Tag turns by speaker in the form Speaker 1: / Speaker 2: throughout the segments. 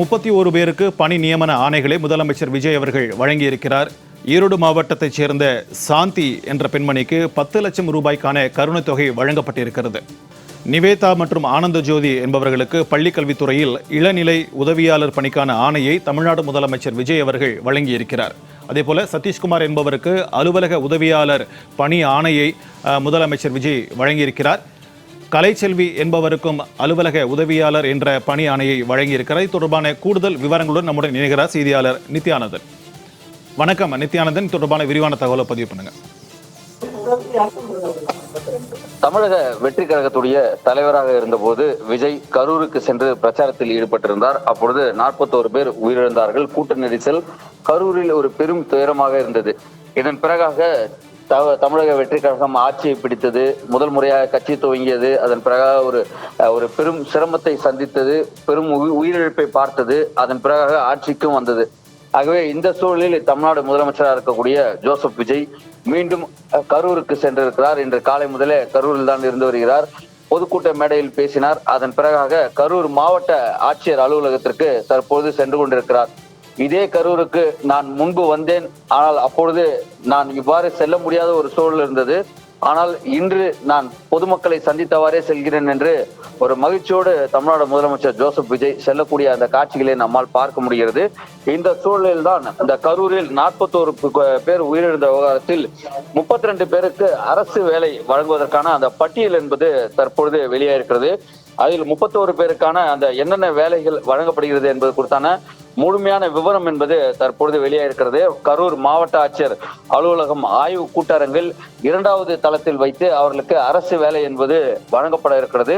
Speaker 1: 31 பேருக்கு பணி நியமன ஆணைகளை முதலமைச்சர் விஜய் அவர்கள் வழங்கியிருக்கிறார். ஈரோடு மாவட்டத்தைச் சேர்ந்த சாந்தி என்ற பெண்மணிக்கு 10 லட்சம் ரூபாய்க்கான கருணைத் தொகை வழங்கப்பட்டிருக்கிறது. நிவேதா மற்றும் ஆனந்த ஜோதி என்பவர்களுக்கு பள்ளிக்கல்வித்துறையில் இளநிலை உதவியாளர் பணிக்கான ஆணையை தமிழ்நாடு முதலமைச்சர் விஜய் அவர்கள் வழங்கியிருக்கிறார். அதேபோல சதீஷ்குமார் என்பவருக்கு அலுவலக உதவியாளர் பணி ஆணையை முதலமைச்சர் விஜய் வழங்கியிருக்கிறார். கலைச்செல்வி என்பவருக்கும் அலுவலக உதவியாளர் என்ற பணி ஆணையை வழங்கியிருக்கிறார். இது தொடர்பான கூடுதல் விவரங்களுடன் நம்முடன் இணைகிறார் செய்தியாளர் நித்யானந்தன். வணக்கம் நித்யானந்தன், தொடர்பான விரிவான தகவலை பதிவு பண்ணுங்க.
Speaker 2: தமிழக வெற்றி கழகத்துடைய தலைவராக இருந்தபோது விஜய் கரூருக்கு சென்று பிரச்சாரத்தில் ஈடுபட்டிருந்தார். அப்பொழுது 41 பேர் உயிரிழந்தார்கள். கூட்ட நெரிசல் கரூரில் ஒரு பெரும் துயரமாக இருந்தது. இதன் பிறகாக தமிழக வெற்றி கழகம் ஆட்சியை பிடித்தது. முதல் முறையாக கட்சி துவங்கியது. அதன் பிறகாக ஒரு பெரும் சிரமத்தை சந்தித்தது, பெரும் உயிரிழப்பை பார்த்தது. அதன் பிறகாக ஆட்சிக்கும் வந்தது. ஆகவே இந்த சூழலில் தமிழ்நாடு முதலமைச்சராக இருக்கக்கூடிய ஜோசப் விஜய் மீண்டும் கரூருக்கு சென்றிருக்கிறார். இன்று காலை முதலே கரூரில் தான் இருந்து வருகிறார். பொதுக்கூட்ட மேடையில் பேசினார். அதன் பிறகாக கரூர் மாவட்ட ஆட்சியர் அலுவலகத்திற்கு தற்போது சென்று கொண்டிருக்கிறார். இதே கரூருக்கு நான் முன்பு வந்தேன், ஆனால் அப்பொழுது நான் இவ்வாறு செல்ல முடியாத ஒரு சூழல் இருந்தது. ஆனால் இன்று நான் பொதுமக்களை சந்தித்தவாறே செல்கிறேன் என்று ஒரு மகிழ்ச்சியோடு தமிழ்நாடு முதலமைச்சர் ஜோசப் விஜய் செல்லக்கூடிய அந்த காட்சிகளை நம்மால் பார்க்க முடிகிறது. இந்த சூழலில் தான் இந்த கரூரில் 41 பேர் உயிரிழந்த விவகாரத்தில் 32 பேருக்கு அரசு வேலை வழங்குவதற்கான அந்த பட்டியல் என்பது தற்பொழுது வெளியாயிருக்கிறது. அதில் 31 பேருக்கான அந்த என்னென்ன வேலைகள் வழங்கப்படுகிறது என்பது குறித்தான முழுமையான விவரம் என்பது தற்பொழுது வெளியாயிருக்கிறது. கரூர் மாவட்ட ஆட்சியர் அலுவலகம் ஆய்வு கூட்டரங்கில் 2வது தளத்தில் வைத்து அவர்களுக்கு அரசு வேலை என்பது வழங்கப்பட இருக்கிறது.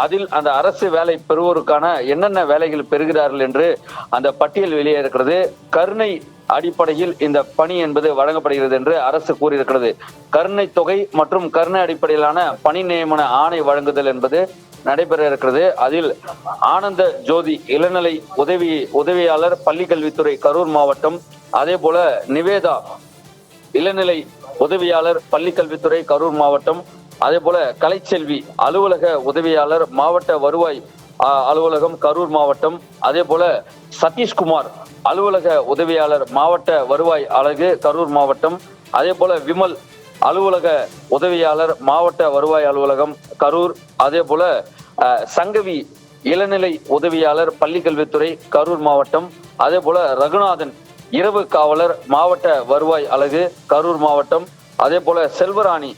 Speaker 2: அதில் அந்த அரசு வேலை பெறுவோருக்கான என்னென்ன வேலைகள் பெறுகிறார்கள் என்று அந்த பட்டியல் வெளியாயிருக்கிறது. கருணை அடிப்படையில் இந்த பணி என்பது வழங்கப்படுகிறது என்று அரசு கூறியிருக்கிறது. கருணை தொகை மற்றும் கருணை அடிப்படையிலான பணி நியமன ஆணை வழங்குதல் என்பது நடைபெற இருக்கிறது. அதில் ஆனந்த ஜோதி இளநிலை உதவியாளர் பள்ளிக்கல்வித்துறை கரூர் மாவட்டம், அதே போல நிவேதா இளநிலை உதவியாளர் பள்ளிக்கல்வித்துறை கரூர் மாவட்டம், அதே போல கலைச்செல்வி அலுவலக உதவியாளர் மாவட்ட வருவாய் அலுவலகம் கரூர் மாவட்டம், அதே போல சதீஷ்குமார் அலுவலக உதவியாளர் மாவட்ட வருவாய் அலகு கரூர் மாவட்டம், அதே போல விமல் அலுவலக உதவியாளர் மாவட்ட வருவாய் அலுவலகம் கரூர், அதே போல சங்கவி இளநிலை உதவியாளர் பள்ளிக்கல்வித்துறை கரூர் மாவட்டம், அதே போல ரகுநாதன் இரவு காவலர் மாவட்ட வருவாய் அலகு கரூர் மாவட்டம், அதே போல செல்வராணி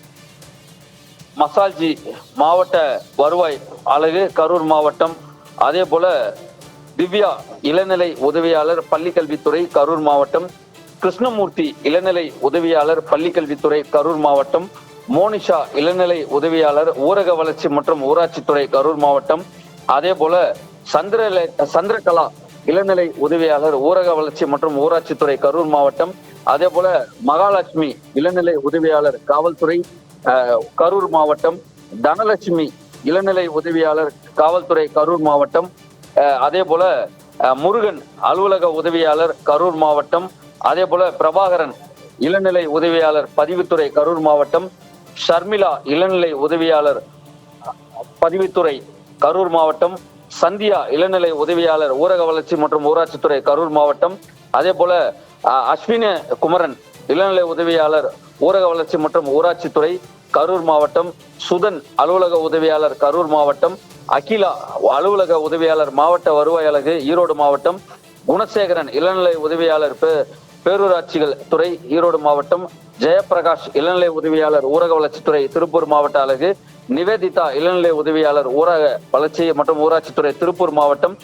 Speaker 2: மசால்ஜி மாவட்ட வருவாய் அலகு கரூர் மாவட்டம், அதே போல திவ்யா இளநிலை உதவியாளர் பள்ளிக்கல்வித்துறை கரூர் மாவட்டம், கிருஷ்ணமூர்த்தி இளநிலை உதவியாளர் பள்ளிக்கல்வித்துறை கரூர் மாவட்டம், மோனிஷா இளநிலை உதவியாளர் ஊரக வளர்ச்சி மற்றும் ஊராட்சித்துறை கரூர் மாவட்டம், அதே போல சந்திரகலா இளநிலை உதவியாளர் ஊரக வளர்ச்சி மற்றும் ஊராட்சித்துறை கரூர் மாவட்டம், அதே போல மகாலட்சுமி இளநிலை உதவியாளர் காவல்துறை கரூர் மாவட்டம், தனலட்சுமி இளநிலை உதவியாளர் காவல்துறை கரூர் மாவட்டம், அதே போல முருகன் அலுவலக உதவியாளர் கரூர் மாவட்டம், அதே போல பிரபாகரன் இளநிலை உதவியாளர் பதிவுத்துறை கரூர் மாவட்டம், ஷர்மிளா இளநிலை உதவியாளர் பதிவுத்துறை கரூர் மாவட்டம், சந்தியா இளநிலை உதவியாளர் ஊரக வளர்ச்சி மற்றும் ஊராட்சித்துறை கரூர் மாவட்டம், அதே போல அஸ்வின குமரன் இளநிலை உதவியாளர் ஊரக வளர்ச்சி மற்றும் ஊராட்சித்துறை கரூர் மாவட்டம், சுதன் அலுவலக உதவியாளர் கரூர் மாவட்டம், அகிலா அலுவலக உதவியாளர் மாவட்ட வருவாய் அலகு ஈரோடு மாவட்டம், குணசேகரன் இளநிலை உதவியாளர் பேரூராட்சிகள் துறை ஈரோடு மாவட்டம், ஜெயபிரகாஷ் இளநிலை உதவியாளர் ஊரக வளர்ச்சித்துறை திருப்பூர் மாவட்ட அலகு, நிவேதிதா இளநிலை உதவியாளர் ஊரக வளர்ச்சி மற்றும் ஊராட்சித்துறை திருப்பூர் மாவட்டம்,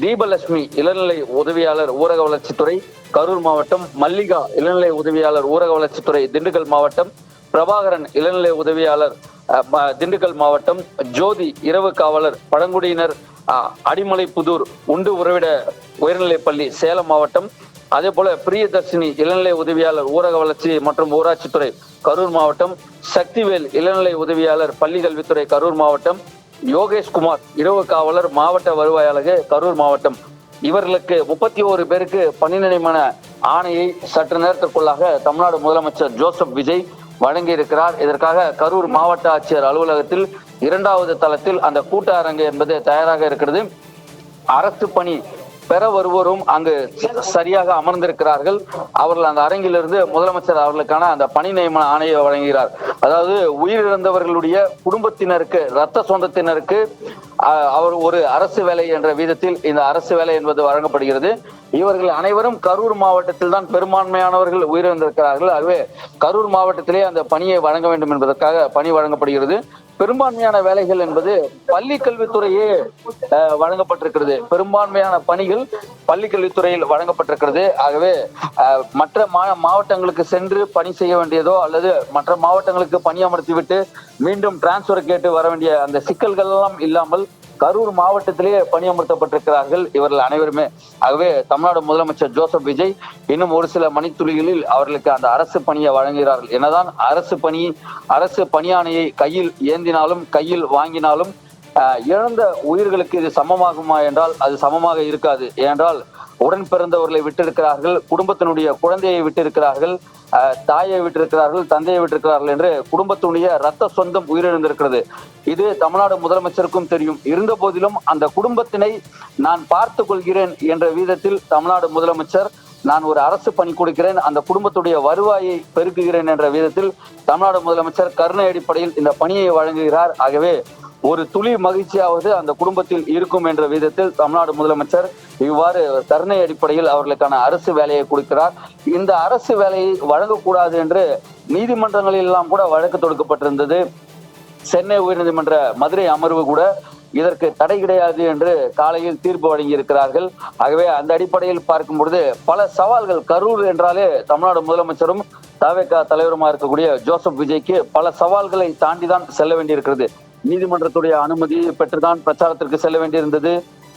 Speaker 2: தீபலட்சுமி இளநிலை உதவியாளர் ஊரக வளர்ச்சித்துறை கரூர் மாவட்டம், மல்லிகா இளநிலை உதவியாளர் ஊரக வளர்ச்சித்துறை திண்டுக்கல் மாவட்டம், பிரபாகரன் இளநிலை உதவியாளர் திண்டுக்கல் மாவட்டம், ஜோதி இரவு காவலர் பழங்குடியினர் அடிமலை புதூர் உண்டு உறவிட உயர்நிலைப்பள்ளி சேலம் மாவட்டம், அதே போல பிரியதர்ஷினி இளநிலை உதவியாளர் ஊரக வளர்ச்சி மற்றும் ஊராட்சித்துறை கரூர் மாவட்டம், சக்திவேல் இளநிலை உதவியாளர் பள்ளி கல்வித்துறை கரூர் மாவட்டம், யோகேஷ்குமார் இரவு காவலர் மாவட்ட வருவாய் அலகு கரூர் மாவட்டம். இவர்களுக்கு 31 பேருக்கு பணி நியமன ஆணையை சற்று நேரத்திற்குள்ளாக தமிழ்நாடு முதலமைச்சர் ஜோசப் விஜய் வழங்கியிருக்கிறார். இதற்காக கரூர் மாவட்ட ஆட்சியர் அலுவலகத்தில் 2வது தளத்தில் அந்த கூட்ட அரங்கு என்பது தயாராக இருக்கிறது. அரசு பணி பெற வருவோரும் அங்கு சரியாக அமர்ந்திருக்கிறார்கள். அவர்கள் அந்த அரங்கிலிருந்து முதலமைச்சர் அவர்களுக்கான அந்த பணி நியமன ஆணையை வழங்குகிறார். அதாவது உயிரிழந்தவர்களுடைய குடும்பத்தினருக்கு, இரத்த சொந்தத்தினருக்கு அவர் ஒரு அரசு வேலை என்ற வீதத்தில் இந்த அரசு வேலை என்பது வழங்கப்படுகிறது. இவர்கள் அனைவரும் கரூர் மாவட்டத்தில் தான் பெரும்பான்மையானவர்கள் உயிரிழந்திருக்கிறார்கள். ஆகவே கரூர் மாவட்டத்திலே அந்த பணியை வழங்க வேண்டும் என்பதற்காக பணி வழங்கப்படுகிறது. பெரும்பான்மையான வேலைகள் என்பது பள்ளி கல்வித்துறையே வழங்கப்பட்டிருக்கிறது. பெரும்பான்மையான பணிகள் பள்ளி கல்வித்துறையில் வழங்கப்பட்டிருக்கிறது. ஆகவே மற்ற மாவட்டங்களுக்கு சென்று பணி செய்ய வேண்டியதோ அல்லது மற்ற மாவட்டங்களுக்கு பணியமர்த்திவிட்டு மீண்டும் டிரான்ஸ்பர் கேட்டு வர வேண்டிய அந்த சிக்கல்கள் எல்லாம் இல்லாமல் கரூர் மாவட்டத்திலேயே பணியமர்த்தப்பட்டிருக்கிறார்கள் இவர்கள் அனைவருமே. ஆகவே தமிழ்நாடு முதலமைச்சர் ஜோசப் விஜய் இன்னும் ஒரு சில மணித்துளிகளில் அவர்களுக்கு அந்த அரசு பணியை வழங்குகிறார்கள். என்னதான் அரசு பணியாணையை கையில் ஏந்தினாலும் கையில் வாங்கினாலும் இழந்த உயிர்களுக்கு இது சமமாகுமா என்றால் அது சமமாக இருக்காது. ஏனென்றால் உடன் பிறந்தவர்களை விட்டிருக்கிறார்கள், குடும்பத்தினுடைய குழந்தையை விட்டிருக்கிறார்கள், தாயை விட்டிருக்கிறார்கள், தந்தையை விட்டிருக்கிறார்கள் என்று குடும்பத்தினுடைய இரத்த சொந்தம் உயிரிழந்திருக்கிறது. இது தமிழ்நாடு முதலமைச்சருக்கும் தெரியும். இருந்த போதிலும் அந்த குடும்பத்தினை நான் பார்த்துக் கொள்கிறேன் என்ற வீதத்தில் தமிழ்நாடு முதலமைச்சர் நான் ஒரு அரசு பணி கொடுக்கிறேன், அந்த குடும்பத்துடைய வருவாயை பெருக்குகிறேன் என்ற வீதத்தில் தமிழ்நாடு முதலமைச்சர் கருணை அடிப்படையில் இந்த பணியை வழங்குகிறார். ஆகவே ஒரு துளி மகிழ்ச்சியாவது அந்த குடும்பத்தில் இருக்கும் என்ற விதத்தில் தமிழ்நாடு முதலமைச்சர் இவ்வாறு கருணை அடிப்படையில் அவர்களுக்கான அரசு வேலையை கொடுக்கிறார். இந்த அரசு வேலையை வழங்கக்கூடாது என்று நீதிமன்றங்களில் எல்லாம் கூட வழக்கு தொடுக்கப்பட்டிருந்தது. சென்னை உயர்நீதிமன்ற மதுரை அமர்வு கூட இதற்கு தடை கிடையாது என்று காலையில் தீர்ப்பு வழங்கி இருக்கிறார்கள். ஆகவே அந்த அடிப்படையில் பார்க்கும் பொழுது பல சவால்கள், கரூர் என்றாலே தமிழ்நாடு முதலமைச்சரும் தவேக தலைவருமா இருக்கக்கூடிய ஜோசப் விஜய்க்கு பல சவால்களை தாண்டிதான் செல்ல வேண்டியிருக்கிறது. நீதிமன்றத்துடைய அனுமதி பெற்றுதான் பிரச்சாரத்திற்கு செல்ல வேண்டியிருந்தது.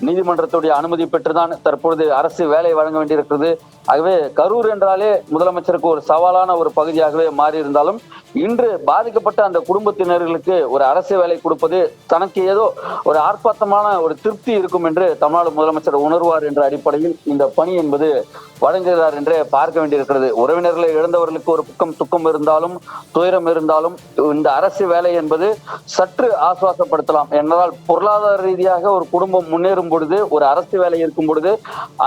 Speaker 2: நீதிமன்றத்துடைய அனுமதி பெற்றுதான் தற்பொழுது அரசு வேலை வழங்க வேண்டியிருக்கிறது. ஆகவே கரூர் என்றாலே முதலமைச்சருக்கு ஒரு சவாலான ஒரு பகுதியாகவே மாறி இருந்தாலும் இன்று பாதிக்கப்பட்ட அந்த குடும்பத்தினர்களுக்கு ஒரு அரசு வேலை கொடுப்பது தனக்கு ஏதோ ஒரு ஆர்ப்பாட்டமான ஒரு திருப்தி இருக்கும் என்று தமிழ்நாடு முதலமைச்சர் உணர்வார் என்ற அடிப்படையில் இந்த பணி என்பது வழங்குகிறார் என்று பார்க்க வேண்டியிருக்கிறது. உறவினர்களை இழந்தவர்களுக்கு ஒரு பக்கம் துக்கம் இருந்தாலும் துயரம் இருந்தாலும் இந்த அரசு வேலை என்பது சற்று ஆசுவாசப்படுத்தலாம். என்றால் பொருளாதார ரீதியாக ஒரு குடும்பம் முன்னேறும் பொழுது, ஒரு அரசு வேலை இருக்கும் பொழுது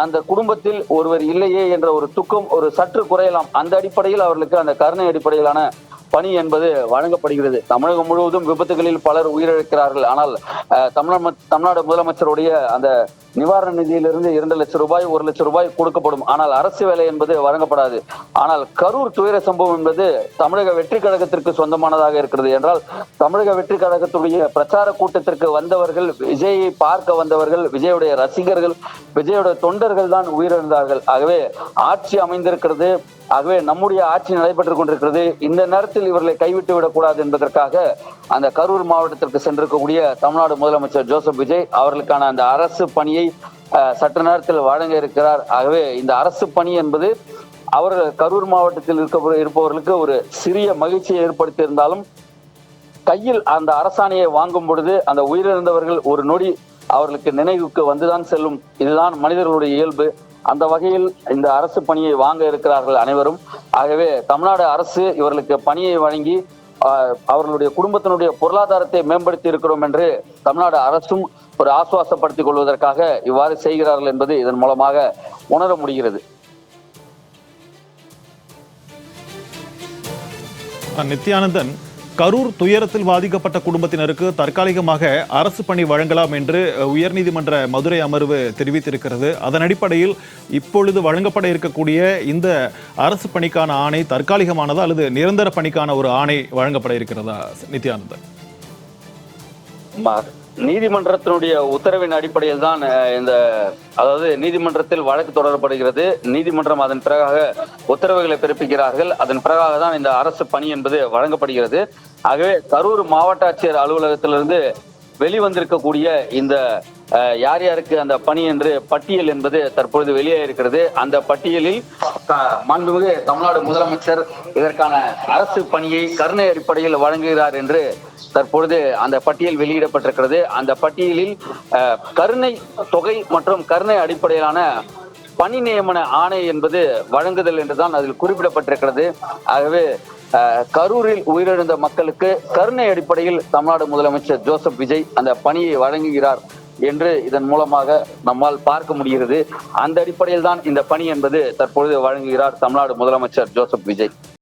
Speaker 2: அந்த குடும்பத்தில் ஒருவர் இல்லையே என்ற ஒரு துக்கம் ஒரு சற்று குறையலாம். அந்த அடிப்படையில் அவர்களுக்கு அந்த கருணை அடிப்படையிலான பணி என்பது வழங்கப்படுகிறது. தமிழகம் முழுவதும் விபத்துகளில் பலர் உயிரிழக்கிறார்கள். ஆனால் தமிழ்நாடு முதலமைச்சருடைய அந்த நிவாரண நிதியிலிருந்து 2 லட்சம் ரூபாய் 1 லட்சம் ரூபாய் கொடுக்கப்படும். ஆனால் அரசு வேலை என்பது வழங்கப்படாது. ஆனால் கரூர் துயர சம்பவம் என்பது தமிழக வெற்றி கழகத்திற்கு சொந்தமானதாக இருக்கிறது. என்றால் தமிழக வெற்றி கழகத்துடைய பிரச்சார கூட்டத்திற்கு வந்தவர்கள், விஜயை பார்க்க வந்தவர்கள், விஜயுடைய ரசிகர்கள், விஜயுடைய தொண்டர்கள் தான் உயிரிழந்தார்கள். ஆகவே ஆட்சி அமைந்திருக்கிறது. ஆகவே நம்முடைய ஆட்சி நடைபெற்றுக் கொண்டிருக்கிறது. இந்த நேரத்தில் இவர்களை கைவிட்டு விடக்கூடாது என்பதற்காக அந்த கரூர் மாவட்டத்திற்கு சென்றிருக்கக்கூடிய தமிழ்நாடு முதலமைச்சர் ஜோசப் விஜய் அவர்களுக்கான அந்த அரசு பணியை சற்று நேரத்தில் வழங்க இருக்கிறார். ஆகவே இந்த அரசு பணி என்பது அவர்கள் கரூர் மாவட்டத்தில் இருப்பவர்களுக்கு ஒரு சிறிய மகிழ்ச்சியை ஏற்படுத்தி இருந்தாலும் கையில் அந்த அரசாணையை வாங்கும் பொழுது அந்த உயிரிழந்தவர்கள் ஒரு நொடி அவர்களுக்கு நினைவுக்கு வந்துதான் செல்லும். இதுதான் மனிதர்களுடைய இயல்பு. அந்த வகையில் இந்த அரசு பணியை வாங்க இருக்கிறார்கள் அனைவரும். ஆகவே தமிழ்நாடு அரசு இவர்களுக்கு பணியை வழங்கி அவர்களுடைய குடும்பத்தினுடைய பொருளாதாரத்தை மேம்படுத்தி இருக்கிறோம் என்று தமிழ்நாடு அரசும் ஒரு ஆசுவாசப்படுத்திக் கொள்வதற்காக இவ்வாறு செய்கிறார்கள் என்பது இதன் மூலமாக உணர முடிகிறது.
Speaker 1: நித்யானந்தன், கரூர் துயரத்தில் பாதிக்கப்பட்ட குடும்பத்தினருக்கு தற்காலிகமாக அரசு பணி வழங்கலாம் என்று உயர்நீதிமன்ற மதுரை அமர்வு தெரிவித்திருக்கிறது. அதன் அடிப்படையில் இப்பொழுது வழங்கப்பட இருக்கக்கூடிய இந்த அரசு பணிக்கான ஆணை தற்காலிகமானதா அல்லது நிரந்தர பணிக்கான ஒரு ஆணை வழங்கப்பட இருக்கிறதா நித்யானந்தன்?
Speaker 2: நீதிமன்றத்தினுடைய உத்தரவின் அடிப்படையில் தான் அதாவது நீதிமன்றத்தில் வழக்கு தொடரப்படுகிறது. நீதிமன்றம் அதன் பிறகாக உத்தரவுகளை பிறப்பிக்கிறார்கள். அதன் பிறகாக தான் இந்த அரசு பணி என்பது வழங்கப்படுகிறது. ஆகவே கரூர் மாவட்ட ஆட்சியர் அலுவலகத்திலிருந்து வெளிவந்திருக்கக்கூடிய இந்த யார் யாருக்கு அந்த பணி என்று பட்டியல் என்பது தற்பொழுது வெளியே இருக்கிறது. அந்த பட்டியலில் மாண்புமிகு தமிழ்நாடு முதலமைச்சர் இதற்கான அரசு பணியை கருணை அடிப்படையில் வழங்குகிறார் என்று தற்பொழுது அந்த பட்டியல் வெளியிடப்பட்டிருக்கிறது. அந்த பட்டியலில் கருணை தொகை மற்றும் கருணை அடிப்படையிலான பணி நியமன ஆணை என்பது வழங்குதல் என்றுதான் அதில் குறிப்பிடப்பட்டிருக்கிறது. ஆகவே கரூரில் உயிரிழந்த மக்களுக்கு கருணை அடிப்படையில் தமிழ்நாடு முதலமைச்சர் ஜோசப் விஜய் அந்த பணியை வழங்குகிறார். என்று இதன் மூலமாக நம்மால் பார்க்க முடிகிறது. அந்த அடிப்படையில் தான் இந்த பணி என்பது தற்பொழுது வழங்குகிறார் தமிழ்நாடு முதலமைச்சர் ஜோசப் விஜய்.